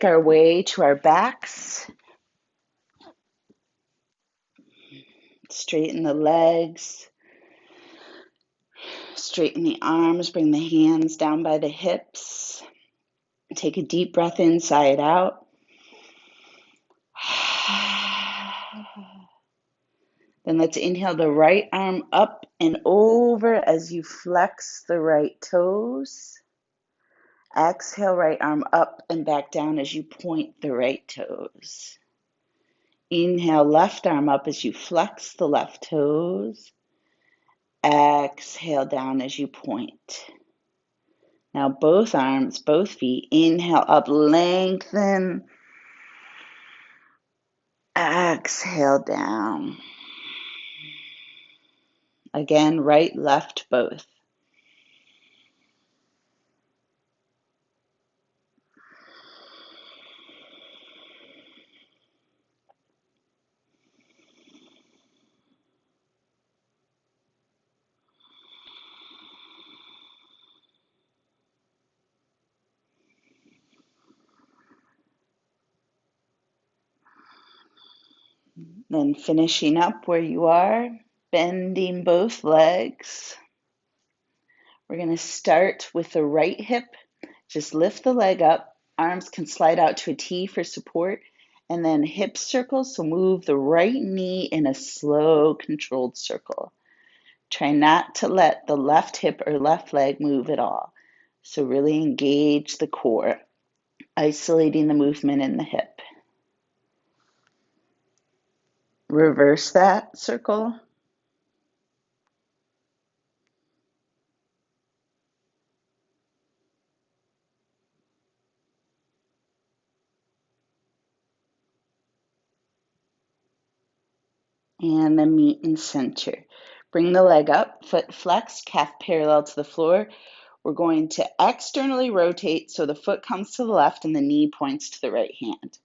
our way to our backs. Straighten the legs. Straighten the arms. Bring the hands down by the hips. Take a deep breath inside out. Then let's inhale the right arm up and over as you flex the right toes. Exhale, right arm up and back down as you point the right toes. Inhale, left arm up as you flex the left toes. Exhale down as you point. Now both arms, both feet. Inhale up, lengthen. Exhale down. Again, right, left, both. Then finishing up where you are, bending both legs. We're going to start with the right hip. Just lift the leg up. Arms can slide out to a T for support. And then hip circles. So move the right knee in a slow, controlled circle. Try not to let the left hip or left leg move at all. So really engage the core, isolating the movement in the hip. Reverse that circle. And then meet in center. Bring the leg up, foot flexed, calf parallel to the floor. We're going to externally rotate so the foot comes to the left and the knee points to the right hand.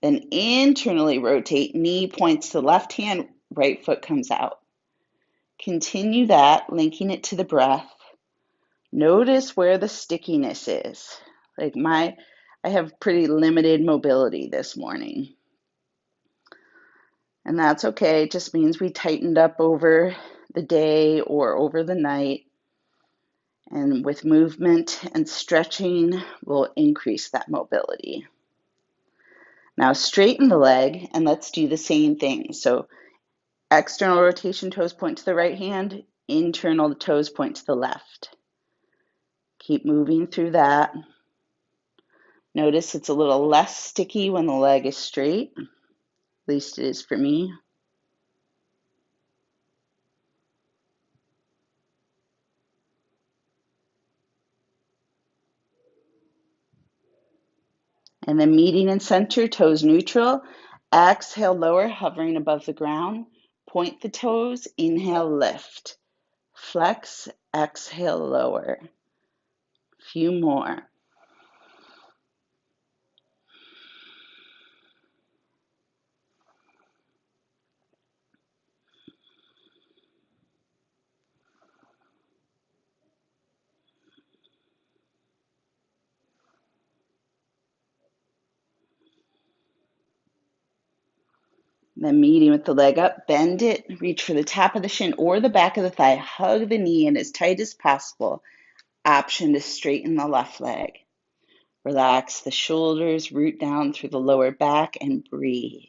Then internally rotate, knee points to the left hand, right foot comes out. Continue that, linking it to the breath. Notice where the stickiness is. I have pretty limited mobility this morning. And that's okay. It just means we tightened up over the day or over the night. And with movement and stretching, we'll increase that mobility. Now straighten the leg and let's do the same thing. So external rotation, toes point to the right hand, internal toes point to the left. Keep moving through that. Notice it's a little less sticky when the leg is straight. At least it is for me. And then meeting in center, toes neutral. Exhale, lower, hovering above the ground. Point the toes, inhale, lift. Flex, exhale, lower. Few more. Then meeting with the leg up, bend it, reach for the top of the shin or the back of the thigh, hug the knee in as tight as possible. Option to straighten the left leg. Relax the shoulders, root down through the lower back and breathe.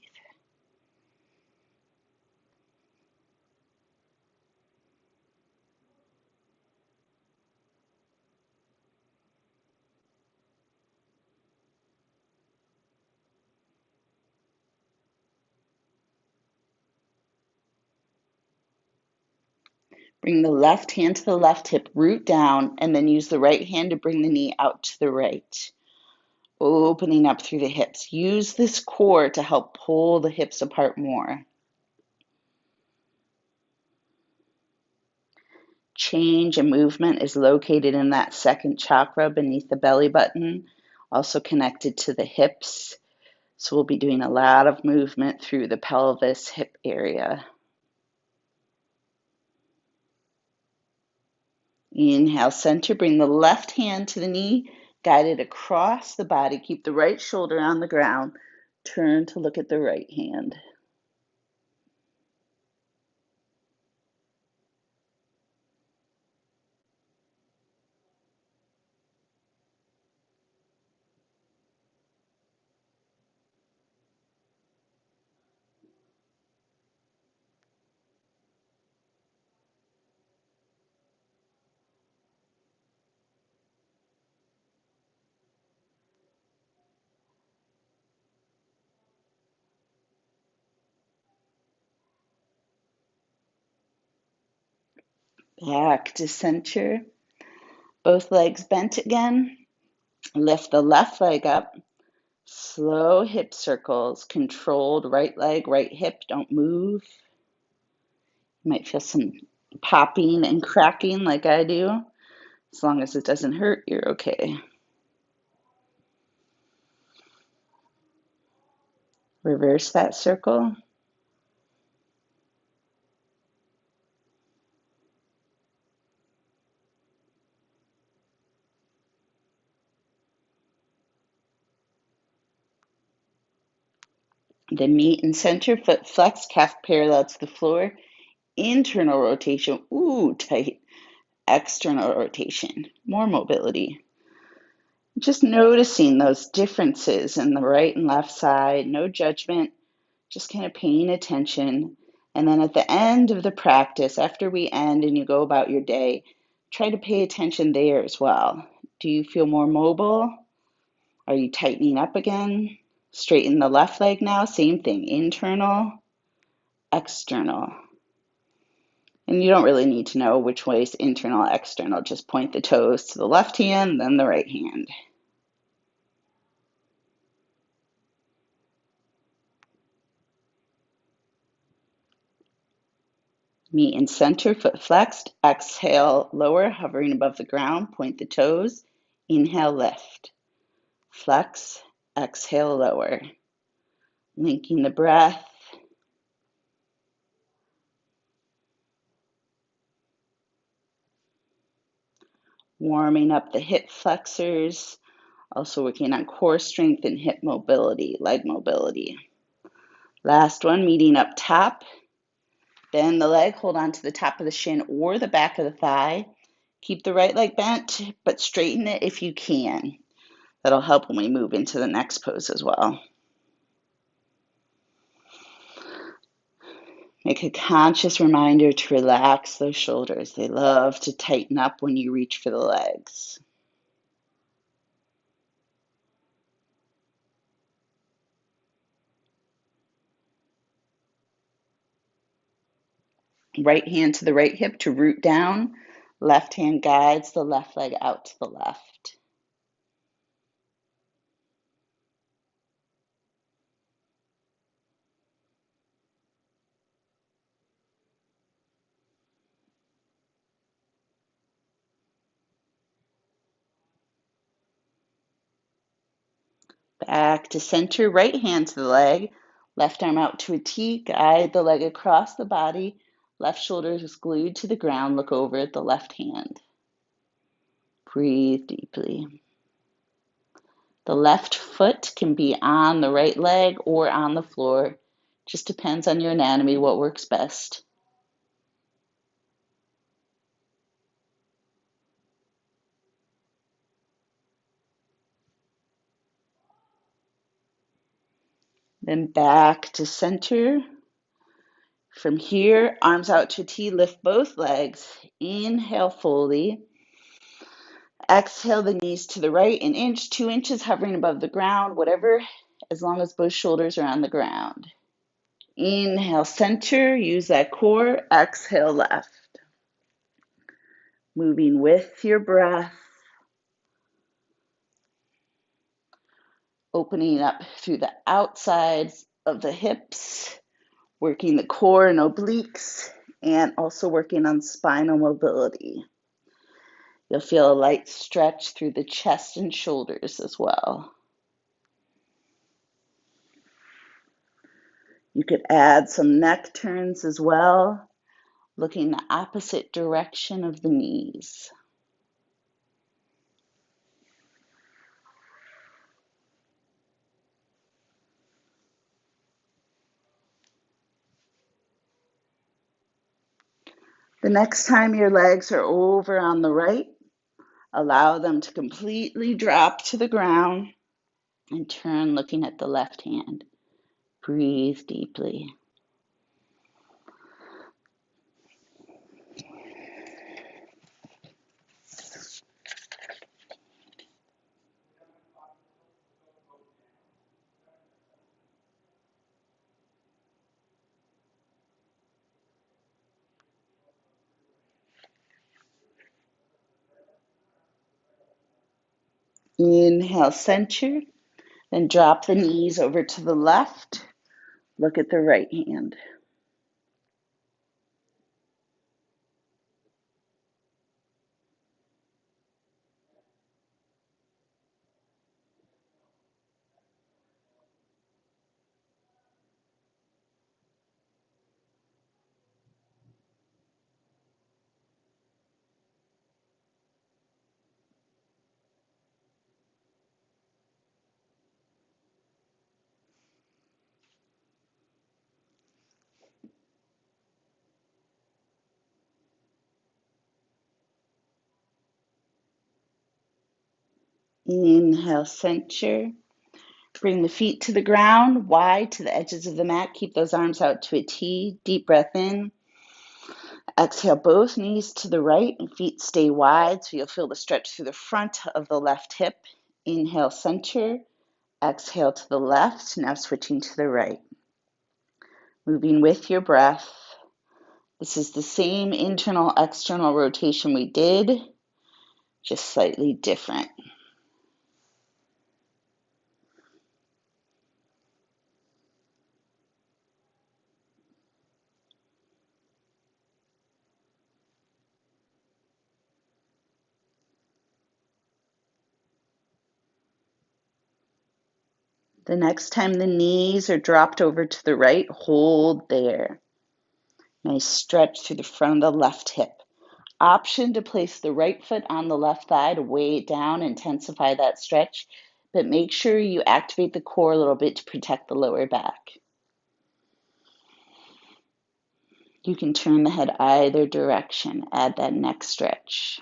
Bring the left hand to the left hip, root down, and then use the right hand to bring the knee out to the right. Opening up through the hips. Use this core to help pull the hips apart more. Change and movement is located in that second chakra beneath the belly button, also connected to the hips. So we'll be doing a lot of movement through the pelvis, hip area. Inhale, center, bring the left hand to the knee, Guide it across the body. Keep the right shoulder on the ground. Turn to look at the right hand. Back to center. Both legs bent again. Lift the left leg up. Slow hip circles. Controlled right leg, right hip. Don't move. You might feel some popping and cracking like I do. As long as it doesn't hurt, you're okay. Reverse that circle. Then meet in center, foot flex, calf parallel to the floor. Internal rotation, ooh, tight. External rotation, more mobility. Just noticing those differences in the right and left side, no judgment, just kind of paying attention. And then at the end of the practice, after we end and you go about your day, try to pay attention there as well. Do you feel more mobile? Are you tightening up again? Straighten the left leg now, same thing, internal, external. And you don't really need to know which way is internal, external. Just point the toes to the left hand, then the right hand. Meet in center, foot flexed. Exhale, lower, hovering above the ground. Point the toes. Inhale, lift. Flex, exhale, lower. Linking the breath. Warming up the hip flexors. Also working on core strength and hip mobility, leg mobility. Last one, meeting up top. Bend the leg, hold on to the top of the shin or the back of the thigh. Keep the right leg bent, but straighten it if you can. That'll help when we move into the next pose as well. Make a conscious reminder to relax those shoulders. They love to tighten up when you reach for the legs. Right hand to the right hip to root down. Left hand guides the left leg out to the left. Back to center, right hand to the leg. Left arm out to a T, guide the leg across the body. Left shoulder is glued to the ground. Look over at the left hand. Breathe deeply. The left foot can be on the right leg or on the floor. Just depends on your anatomy, what works best. Then back to center. From here, arms out to T, lift both legs. Inhale fully. Exhale the knees to the right, an inch, 2 inches, hovering above the ground, whatever, as long as both shoulders are on the ground. Inhale, center, use that core. Exhale, left. Moving with your breath. Opening up through the outsides of the hips, working the core and obliques, and also working on spinal mobility. You'll feel a light stretch through the chest and shoulders as well. You could add some neck turns as well, looking the opposite direction of the knees. The next time your legs are over on the right, allow them to completely drop to the ground and turn looking at the left hand. Breathe deeply. Inhale, center, then drop the knees over to the left. Look at the right hand. Inhale, center. Bring the feet to the ground, wide to the edges of the mat. Keep those arms out to a T. Deep breath in. Exhale, both knees to the right and feet stay wide so you'll feel the stretch through the front of the left hip. Inhale, center. Exhale to the left. Now switching to the right. Moving with your breath. This is the same internal external rotation we did, just slightly different. The next time the knees are dropped over to the right, hold there. Nice stretch through the front of the left hip. Option to place the right foot on the left thigh to weigh it down, intensify that stretch, but make sure you activate the core a little bit to protect the lower back. You can turn the head either direction, add that neck stretch.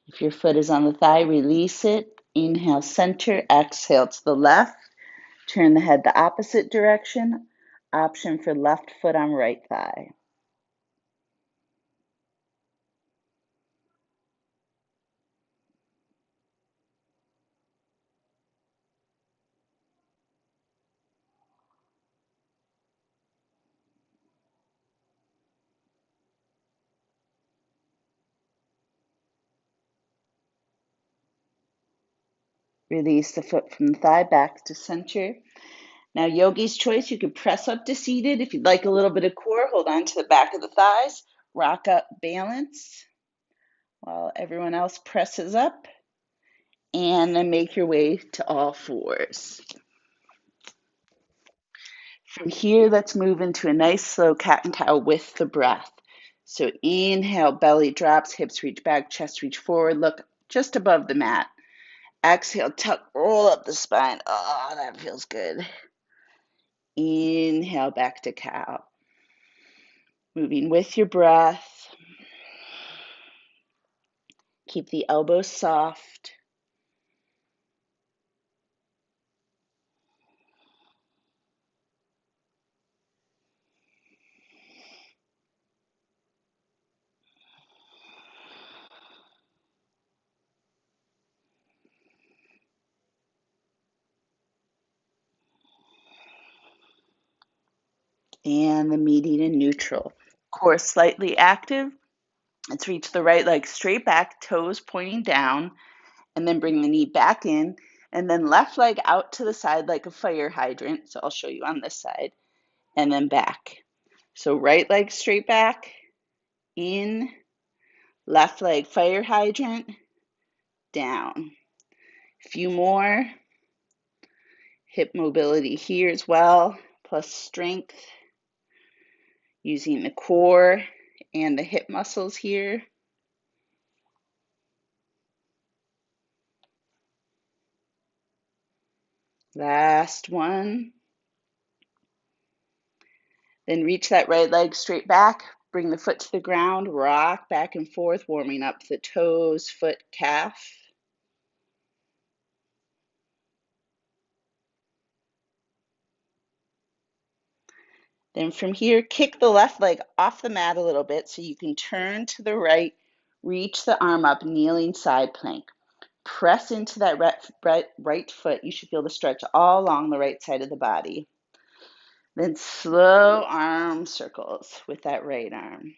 If your foot is on the thigh, release it. Inhale, center, exhale to the left. Turn the head the opposite direction. Option for left foot on right thigh. Release the foot from the thigh back to center. Now, yogi's choice, you could press up to seated. If you'd like a little bit of core, hold on to the back of the thighs. Rock up, balance, while everyone else presses up. And then make your way to all fours. From here, let's move into a nice slow cat and cow with the breath. So inhale, belly drops, hips reach back, chest reach forward, look just above the mat. Exhale, tuck, roll up the spine. Oh, that feels good. Inhale, back to cow. Moving with your breath. Keep the elbows soft. And the meeting in neutral. Core slightly active. Let's reach the right leg straight back, toes pointing down, and then bring the knee back in, and then left leg out to the side like a fire hydrant. So I'll show you on this side, and then back. So right leg straight back, in, left leg fire hydrant, down. A few more. Hip mobility here as well, plus strength, using the core and the hip muscles here. Last one. Then reach that right leg straight back. Bring the foot to the ground. Rock back and forth, warming up the toes, foot, calf. Then from here, kick the left leg off the mat a little bit so you can turn to the right. Reach the arm up, kneeling side plank. Press into that right foot. You should feel the stretch all along the right side of the body. Then slow arm circles with that right arm.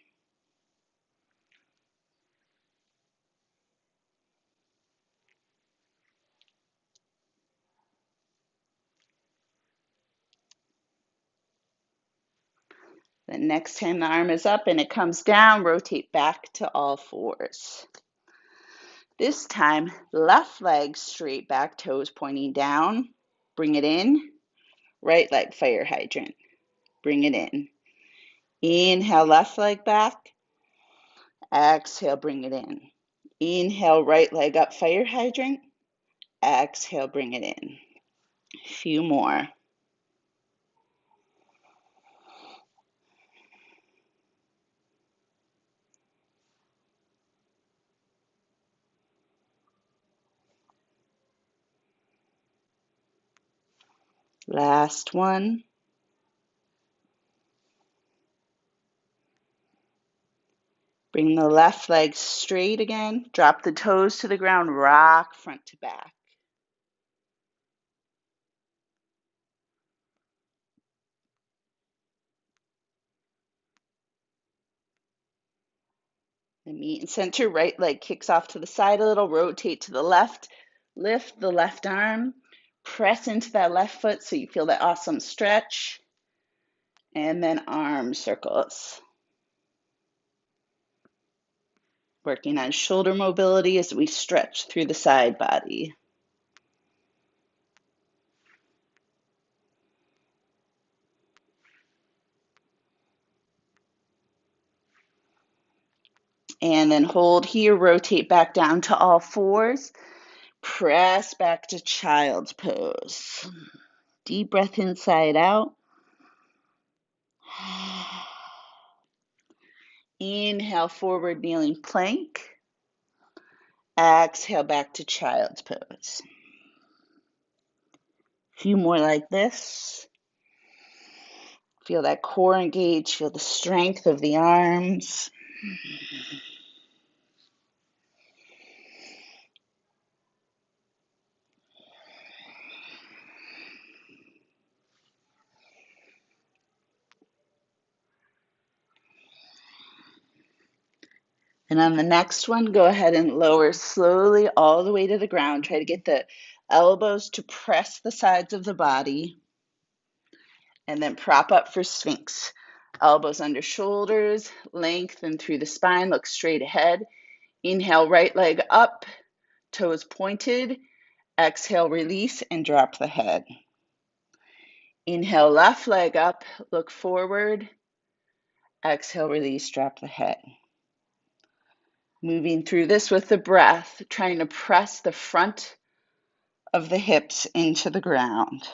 The next time the arm is up and it comes down, rotate back to all fours. This time, left leg straight back, toes pointing down. Bring it in. Right leg fire hydrant. Bring it in. Inhale, left leg back. Exhale, bring it in. Inhale, right leg up, fire hydrant. Exhale, bring it in. A few more. Last one. Bring the left leg straight again. Drop the toes to the ground. Rock front to back. The meet and center. Right leg kicks off to the side a little. Rotate to the left. Lift the left arm. Press into that left foot so you feel that awesome stretch. And then arm circles. Working on shoulder mobility as we stretch through the side body. And then hold here, rotate back down to all fours. Press back to child's pose. Deep breath inside out. Inhale, forward kneeling plank. Exhale, back to child's pose. A few more like this. Feel that core engage, feel the strength of the arms. And on the next one, go ahead and lower slowly all the way to the ground. Try to get the elbows to press the sides of the body. And then prop up for Sphinx. Elbows under shoulders, lengthen through the spine, look straight ahead. Inhale, right leg up, toes pointed. Exhale, release and drop the head. Inhale, left leg up, look forward. Exhale, release, drop the head. Moving through this with the breath, trying to press the front of the hips into the ground.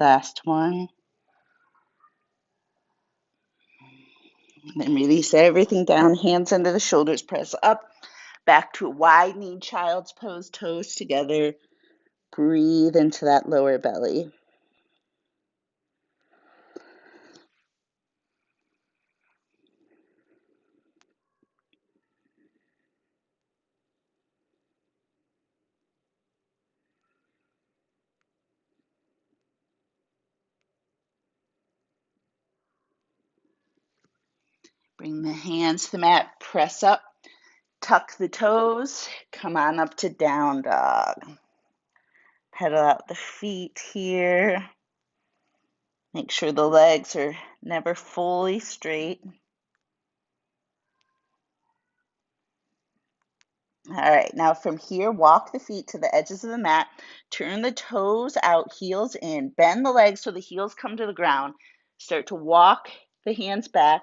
Last one. Then release everything down, hands under the shoulders, press up, back to a widening child's pose, toes together. Breathe into that lower belly. Bring the hands to the mat, press up, tuck the toes, come on up to down dog. Pedal out the feet here. Make sure the legs are never fully straight. All right, now from here, walk the feet to the edges of the mat. Turn the toes out, heels in. Bend the legs so the heels come to the ground. Start to walk the hands back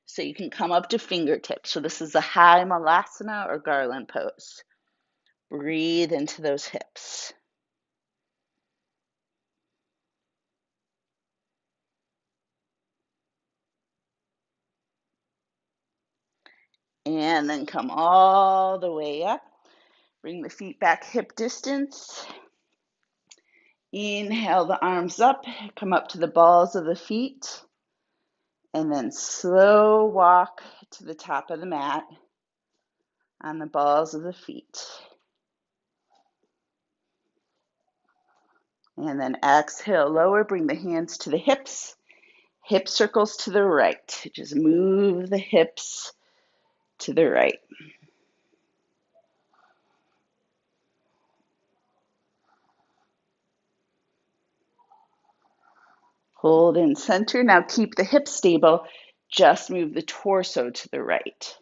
so you can come up to fingertips. So this is a high Malasana or garland pose. Breathe into those hips. And then come all the way up. Bring the feet back hip distance. Inhale the arms up, come up to the balls of the feet. And then slow walk to the top of the mat on the balls of the feet. And then exhale, lower, bring the hands to the hips. Hip circles to the right. Just move the hips to the right. Hold in center. Now keep the hips stable. Just move the torso to the right.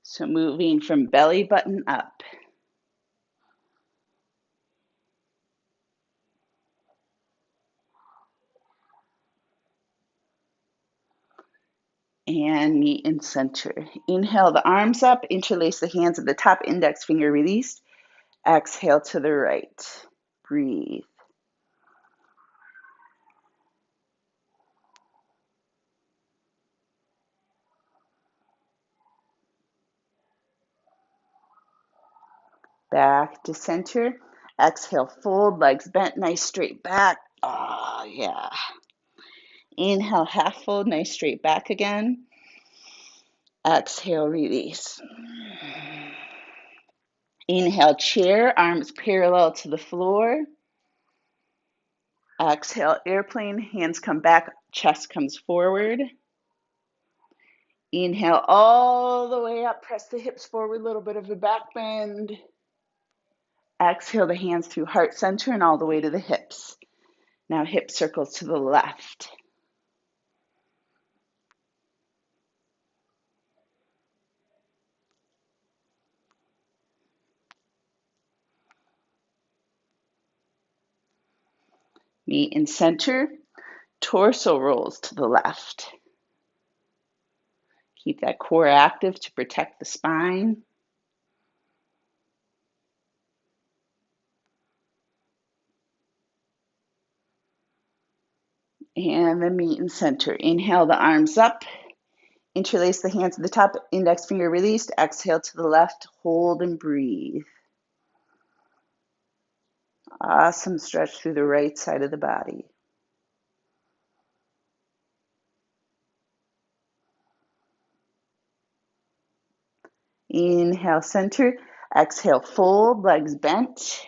So moving from belly button up. And meet in center. Inhale the arms up, interlace the hands at the top, index finger released. Exhale to the right. Breathe. Back to center. Exhale, fold, legs bent, nice straight back. Oh, yeah. Inhale, half fold, nice straight back again. Exhale, release. Inhale, chair, arms parallel to the floor. Exhale, airplane, hands come back, chest comes forward. Inhale all the way up, press the hips forward, a little bit of a back bend. Exhale the hands through heart center and all the way to the hips. Now hip circles to the left. Meet in center, torso rolls to the left. Keep that core active to protect the spine. And then meet in center. Inhale the arms up. Interlace the hands at the top, index finger released. Exhale to the left, hold and breathe. Awesome stretch through the right side of the body. Inhale, center. Exhale, fold, legs bent.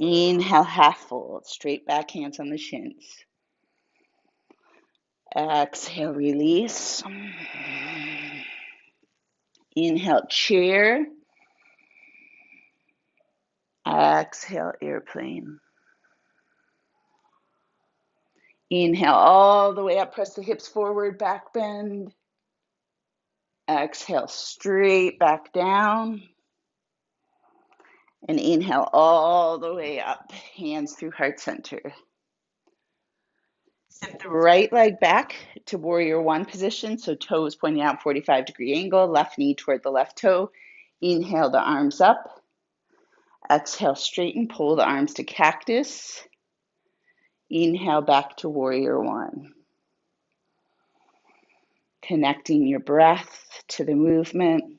Inhale, half fold, straight back, hands on the shins. Exhale, release. Inhale, chair. Exhale, airplane. Inhale all the way up, press the hips forward, back bend. Exhale, straight back down. And inhale all the way up, hands through heart center. Step the right leg back to warrior one position, so toes pointing out 45-degree angle, left knee toward the left toe. Inhale the arms up. Exhale, straighten, pull the arms to cactus. Inhale back to warrior one. Connecting your breath to the movement.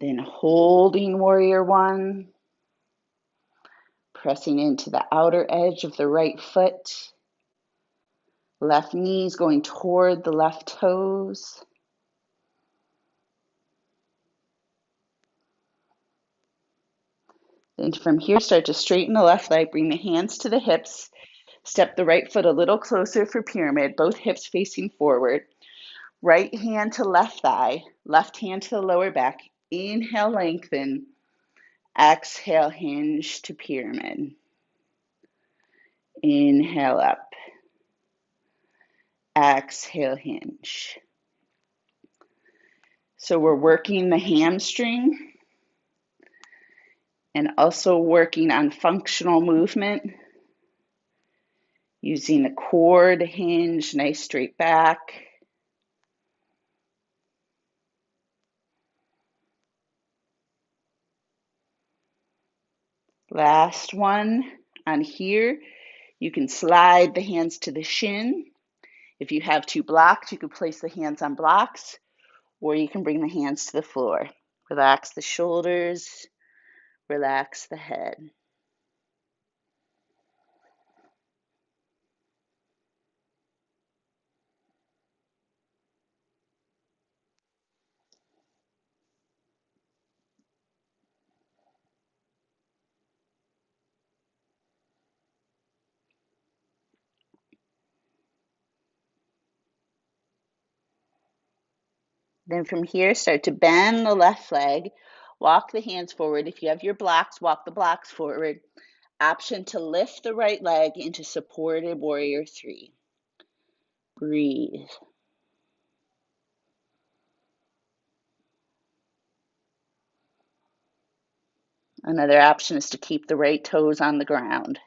Then holding warrior one. Pressing into the outer edge of the right foot. Left knees going toward the left toes. Then from here, start to straighten the left leg, bring the hands to the hips, step the right foot a little closer for pyramid, both hips facing forward. Right hand to left thigh, left hand to the lower back. Inhale, lengthen. Exhale, hinge to pyramid. Inhale up. Exhale, hinge. So we're working the hamstring and also working on functional movement, using the core to hinge, nice straight back. Last one on here. You can slide the hands to the shin. If you have two blocks, you can place the hands on blocks, or you can bring the hands to the floor. Relax the shoulders, relax the head. Then from here, start to bend the left leg. Walk the hands forward. If you have your blocks, walk the blocks forward. Option to lift the right leg into supported warrior three. Breathe. Another option is to keep the right toes on the ground.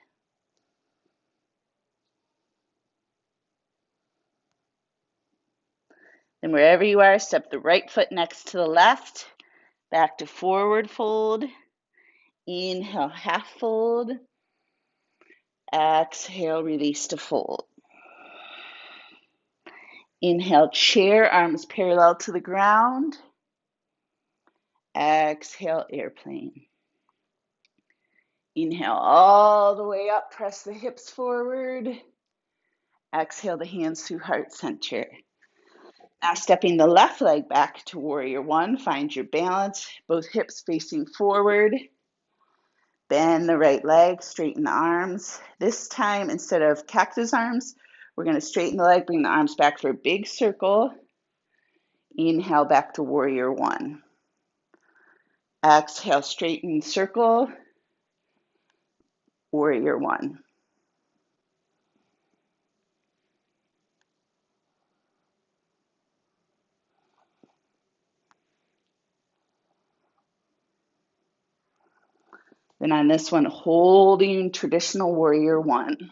Then wherever you are, step the right foot next to the left. Back to forward fold. Inhale, half fold. Exhale, release to fold. Inhale, chair, arms parallel to the ground. Exhale, airplane. Inhale all the way up, press the hips forward. Exhale the hands through heart center. Now stepping the left leg back to warrior one, find your balance, both hips facing forward. Bend the right leg, straighten the arms. This time, instead of cactus arms, we're going to straighten the leg, bring the arms back for a big circle. Inhale back to warrior one. Exhale, straighten circle, warrior one. Then on this one, holding traditional warrior one.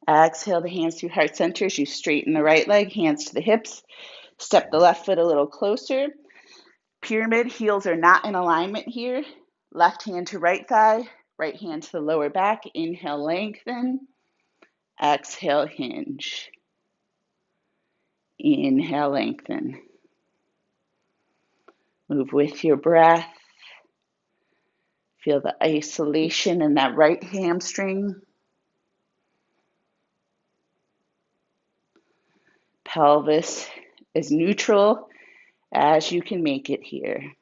Exhale the hands through heart center as you straighten the right leg, hands to the hips. Step the left foot a little closer. Pyramid, heels are not in alignment here. Left hand to right thigh, right hand to the lower back. Inhale, lengthen. Exhale, hinge. Inhale, lengthen. Move with your breath. Feel the isolation in that right hamstring. Pelvis as neutral as you can make it here.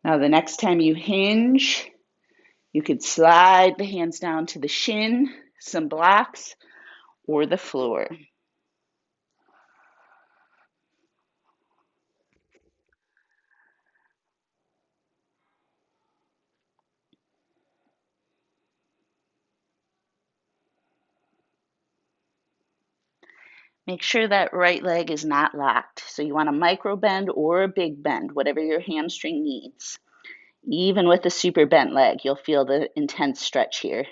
Now the next time you hinge, you could slide the hands down to the shin, some blocks, or the floor. Make sure that right leg is not locked. So you want a micro bend or a big bend, whatever your hamstring needs. Even with a super bent leg, you'll feel the intense stretch here.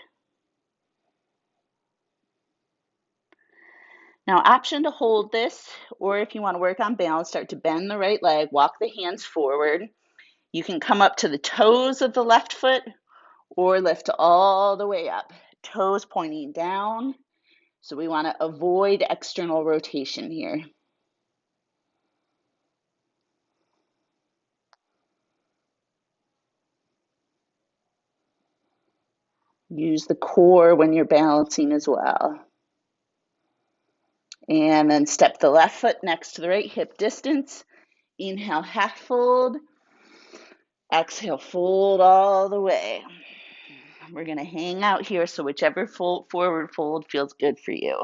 Now, option to hold this, or if you want to work on balance, start to bend the right leg, walk the hands forward. You can come up to the toes of the left foot or lift all the way up. Toes pointing down, So we want to avoid external rotation here. Use the core when you're balancing as well. And then step the left foot next to the right, hip distance. Inhale, half fold. Exhale, fold all the way. We're going to hang out here, so whichever forward fold feels good for you.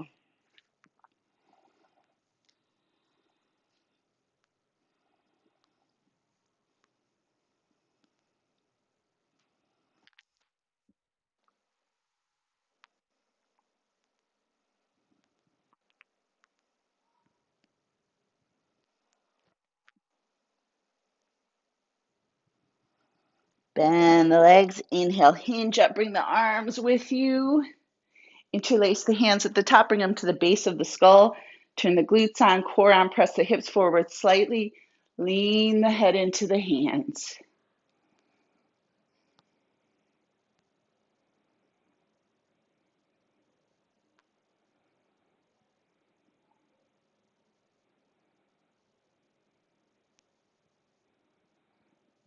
Bend the legs. Inhale, hinge up, bring the arms with you. Interlace the hands at the top, bring them to the base of the skull. Turn the glutes on, core on, press the hips forward slightly. Lean the head into the hands.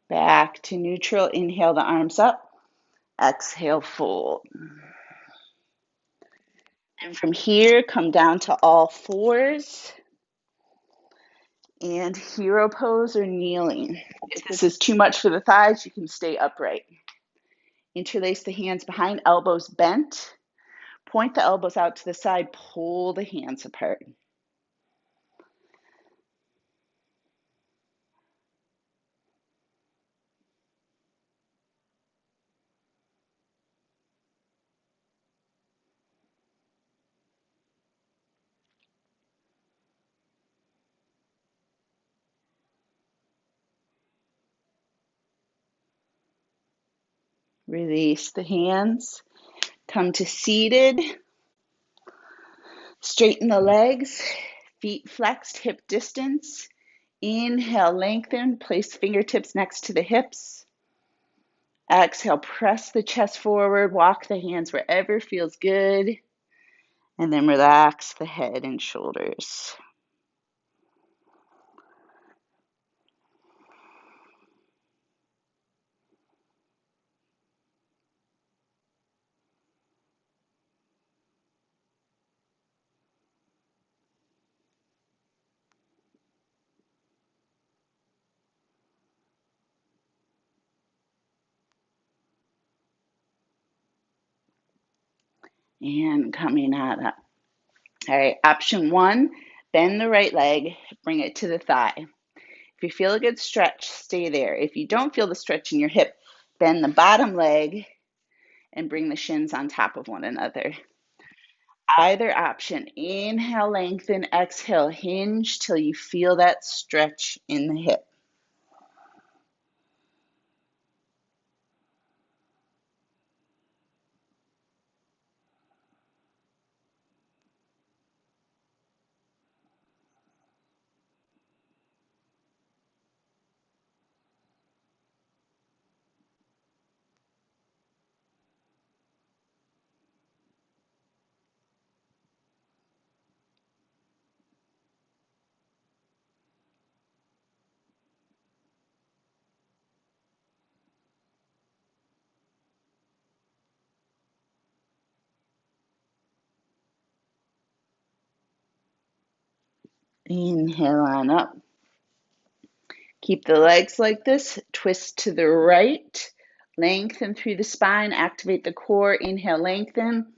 Back to neutral. Inhale the arms up. Exhale, fold. And from here, come down to all fours. And hero pose or kneeling. If this is too much for the thighs, you can stay upright. Interlace the hands behind, elbows bent. Point the elbows out to the side, pull the hands apart. Release the hands. Come to seated. Straighten the legs, feet flexed, hip distance. Inhale, lengthen, place fingertips next to the hips. Exhale, press the chest forward, walk the hands wherever feels good. And then relax the head and shoulders. And coming out up. All right, option one, bend the right leg, bring it to the thigh. If you feel a good stretch, stay there. If you don't feel the stretch in your hip, bend the bottom leg and bring the shins on top of one another. Either option, inhale, lengthen, exhale, hinge till you feel that stretch in the hip. Inhale on up. Keep the legs like this. Twist to the right. Lengthen through the spine. Activate the core. Inhale, lengthen.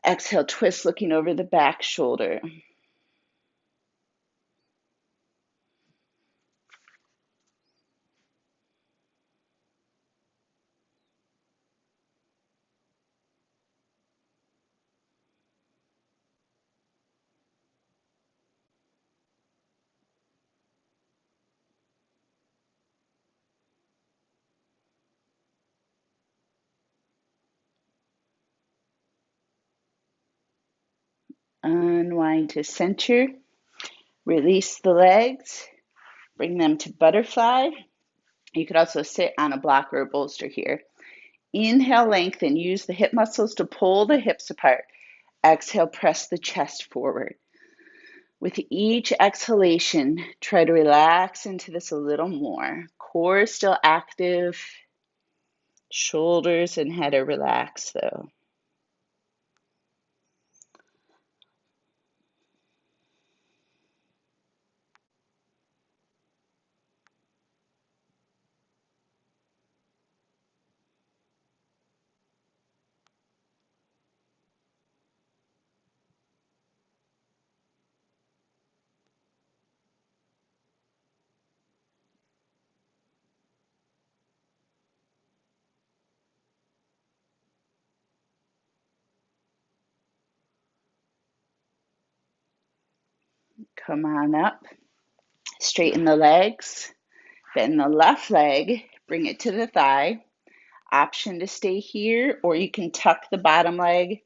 Exhale, twist, looking over the back shoulder. Unwind to center. Release the legs. Bring them to butterfly. You could also sit on a block or a bolster here. Inhale, lengthen. Use the hip muscles to pull the hips apart. Exhale, press the chest forward. With each exhalation, try to relax into this a little more. Core is still active. Shoulders and head are relaxed though. Come on up. Straighten the legs. Bend the left leg. Bring it to the thigh. Option to stay here, or you can tuck the bottom leg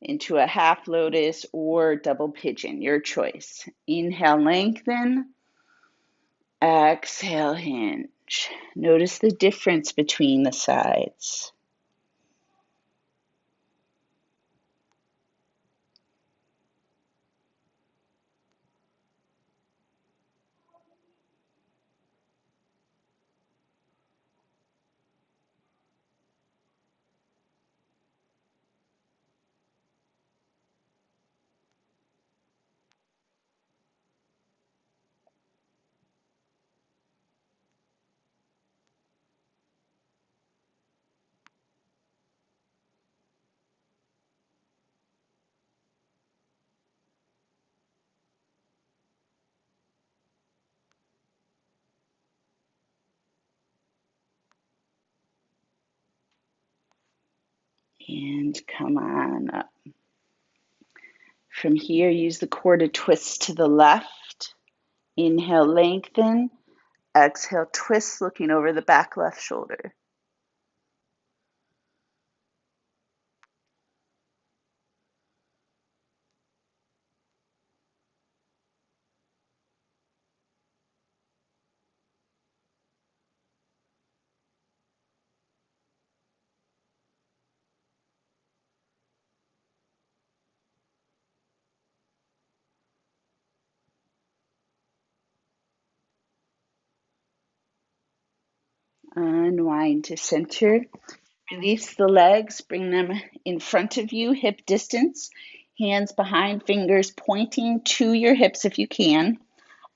into a half lotus or double pigeon, your choice. Inhale, lengthen. Exhale, hinge. Notice the difference between the sides. And come on up. From here, use the core to twist to the left. Inhale, lengthen. Exhale, twist, looking over the back left shoulder. Unwind to center. Release the legs, bring them in front of you, hip distance. Hands behind, fingers pointing to your hips if you can.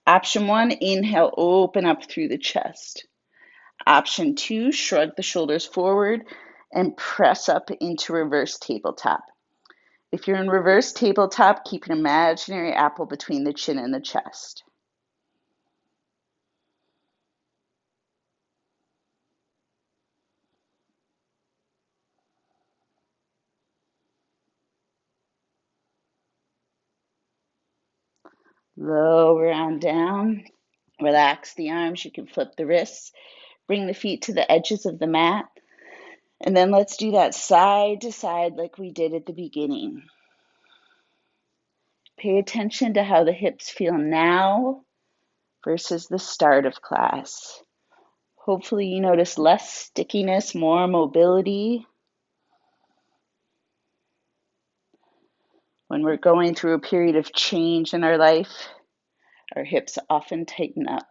Option 1, inhale, open up through the chest. Option 2, shrug the shoulders forward and press up into reverse tabletop. If you're in reverse tabletop, keep an imaginary apple between the chin and the chest. Lower on down. Relax the arms. You can flip the wrists. Bring the feet to the edges of the mat. And then let's do that side to side like we did at the beginning. Pay attention to how the hips feel now versus the start of class. Hopefully you notice less stickiness, more mobility. When we're going through a period of change in our life, our hips often tighten up.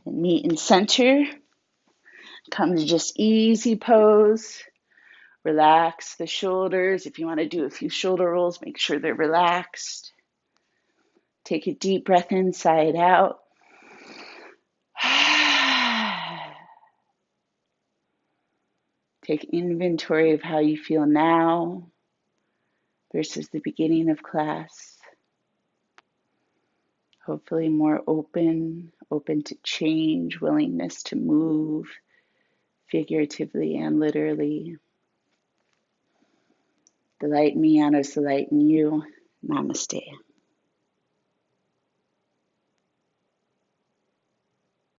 And meet in center. Come to just easy pose. Relax the shoulders. If you want to do a few shoulder rolls, make sure they're relaxed. Take a deep breath inside out. Take inventory of how you feel now versus the beginning of class. Hopefully more open to change, willingness to move figuratively and literally. The light in me honors the light in you. Namaste.